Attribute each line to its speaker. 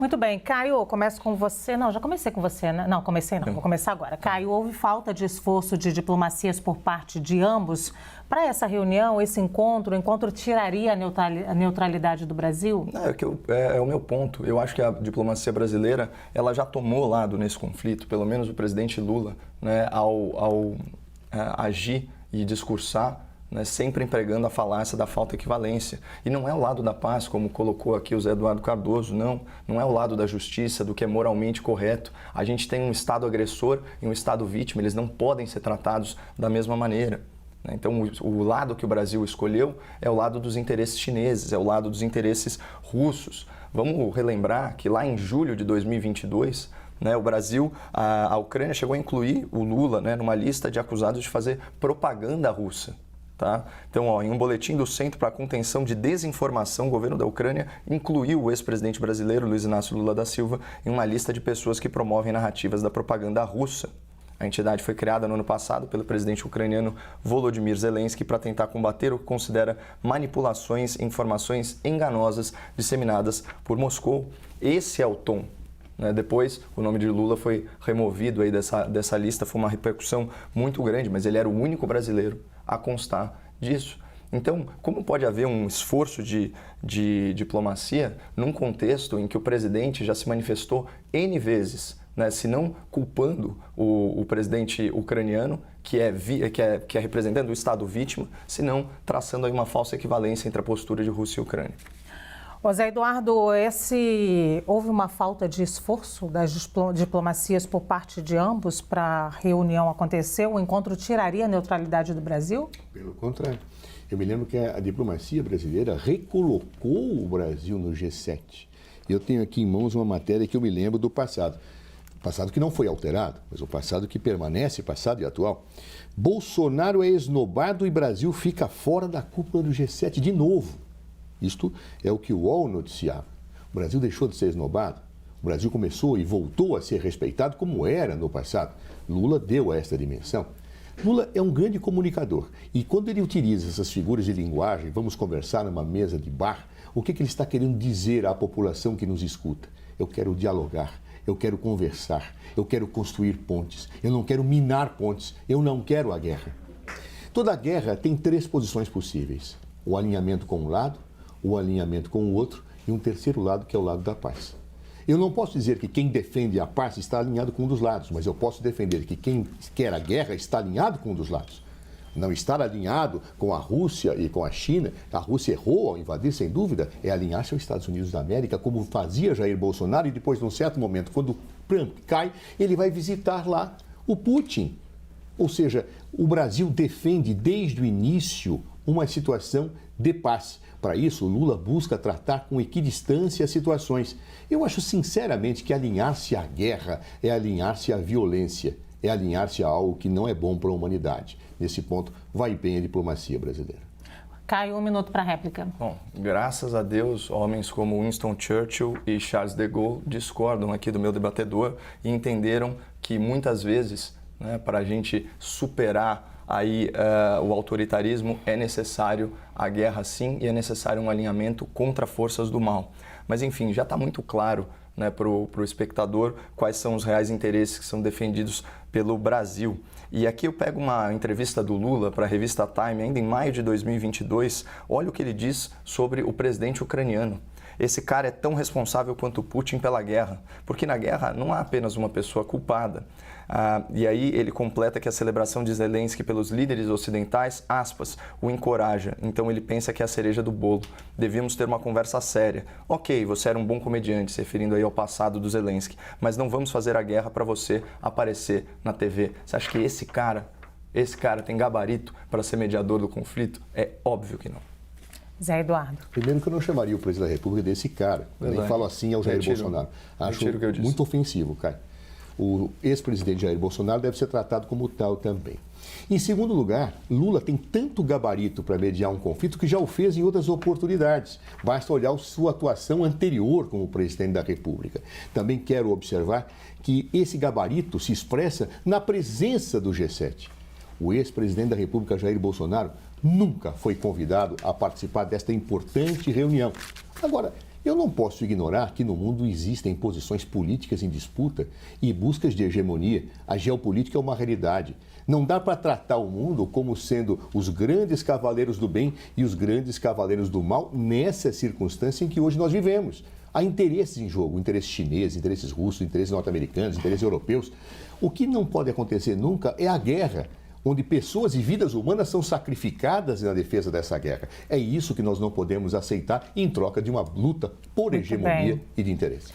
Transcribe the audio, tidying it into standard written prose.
Speaker 1: Muito bem, Caio, eu começo com você. Não, já comecei com você, né? Não, comecei não, vou começar agora. Caio, houve falta de esforço de diplomacias por parte de ambos para essa reunião, esse encontro? O encontro tiraria a neutralidade do Brasil?
Speaker 2: Não, é o meu ponto. Eu acho que a diplomacia brasileira, ela já tomou lado nesse conflito, pelo menos o presidente Lula, né, ao agir e discursar, né, sempre empregando a falácia da falta de equivalência. E não é o lado da paz, como colocou aqui o Zé Eduardo Cardoso, não é o lado da justiça, do que é moralmente correto. A gente tem um Estado agressor e um Estado vítima, eles não podem ser tratados da mesma maneira. Então, o lado que o Brasil escolheu é o lado dos interesses chineses, é o lado dos interesses russos. Vamos relembrar que lá em julho de 2022, o Brasil, a Ucrânia chegou a incluir o Lula, numa lista de acusados de fazer propaganda russa. Tá? Então, em um boletim do Centro para a Contenção de Desinformação, o governo da Ucrânia incluiu o ex-presidente brasileiro Luiz Inácio Lula da Silva em uma lista de pessoas que promovem narrativas da propaganda russa. A entidade foi criada no ano passado pelo presidente ucraniano Volodymyr Zelensky para tentar combater o que considera manipulações e informações enganosas disseminadas por Moscou. Esse é o tom. Depois, o nome de Lula foi removido aí dessa lista, foi uma repercussão muito grande, mas ele era o único brasileiro a constar disso. Então, como pode haver um esforço de diplomacia num contexto em que o presidente já se manifestou N vezes, se não culpando o presidente ucraniano, que é representante do Estado vítima, senão traçando aí uma falsa equivalência entre a postura de Rússia e Ucrânia?
Speaker 1: Zé Eduardo, houve uma falta de esforço das diplomacias por parte de ambos para a reunião acontecer? O encontro tiraria a neutralidade do Brasil?
Speaker 3: Pelo contrário. Eu me lembro que a diplomacia brasileira recolocou o Brasil no G7. Eu tenho aqui em mãos uma matéria que eu me lembro do passado. Passado que não foi alterado, mas o passado que permanece, passado e atual. Bolsonaro é esnobado e Brasil fica fora da cúpula do G7 de novo. Isto é o que o UOL noticiava. O Brasil deixou de ser esnobado. O Brasil começou e voltou a ser respeitado como era no passado. Lula deu a esta dimensão. Lula é um grande comunicador e quando ele utiliza essas figuras de linguagem, vamos conversar numa mesa de bar, o que ele está querendo dizer à população que nos escuta? Eu quero dialogar, eu quero conversar, eu quero construir pontes, eu não quero minar pontes, eu não quero a guerra. Toda guerra tem três posições possíveis: o alinhamento com um lado, o alinhamento com o outro e um terceiro lado, que é o lado da paz. Eu não posso dizer que quem defende a paz está alinhado com um dos lados, mas eu posso defender que quem quer a guerra está alinhado com um dos lados. Não estar alinhado com a Rússia e com a China, a Rússia errou ao invadir, sem dúvida, é alinhar-se aos Estados Unidos da América, como fazia Jair Bolsonaro, e depois, num certo momento, quando Trump cai, ele vai visitar lá o Putin. Ou seja, o Brasil defende desde o início uma situação de paz. Para isso, Lula busca tratar com equidistância as situações. Eu acho sinceramente que alinhar-se à guerra é alinhar-se à violência, é alinhar-se a algo que não é bom para a humanidade. Nesse ponto, vai bem a diplomacia brasileira.
Speaker 1: Caio, 1 minuto para a réplica.
Speaker 2: Bom, graças a Deus, homens como Winston Churchill e Charles de Gaulle discordam aqui do meu debatedor e entenderam que muitas vezes, para a gente superar aí o autoritarismo, é necessário a guerra sim e é necessário um alinhamento contra forças do mal. Mas enfim, já está muito claro para o espectador quais são os reais interesses que são defendidos pelo Brasil. E aqui eu pego uma entrevista do Lula para a revista Time, ainda em maio de 2022, olha o que ele diz sobre o presidente ucraniano. Esse cara é tão responsável quanto Putin pela guerra, porque na guerra não há apenas uma pessoa culpada. E aí ele completa que a celebração de Zelensky pelos líderes ocidentais, aspas, o encoraja. Então ele pensa que é a cereja do bolo. Devíamos ter uma conversa séria. Ok, você era um bom comediante, se referindo aí ao passado do Zelensky, mas não vamos fazer a guerra para você aparecer na TV. Você acha que esse cara tem gabarito para ser mediador do conflito? É óbvio que não.
Speaker 1: Zé Eduardo.
Speaker 3: Primeiro que eu não chamaria o presidente da República desse cara. Eu nem falo assim ao Jair Bolsonaro. Acho muito ofensivo, cara. O ex-presidente Jair Bolsonaro deve ser tratado como tal também. Em segundo lugar, Lula tem tanto gabarito para mediar um conflito que já o fez em outras oportunidades. Basta olhar sua atuação anterior como presidente da República. Também quero observar que esse gabarito se expressa na presença do G7. O ex-presidente da República, Jair Bolsonaro, nunca foi convidado a participar desta importante reunião. Agora, Eu não posso ignorar que no mundo existem posições políticas em disputa e buscas de hegemonia. A geopolítica é uma realidade. Não dá para tratar o mundo como sendo os grandes cavaleiros do bem e os grandes cavaleiros do mal nessa circunstância em que hoje nós vivemos. Há interesses em jogo, interesses chineses, interesses russos, interesses norte-americanos, interesses europeus. O que não pode acontecer nunca é a guerra, onde pessoas e vidas humanas são sacrificadas na defesa dessa guerra. É isso que nós não podemos aceitar em troca de uma luta por hegemonia e de interesse.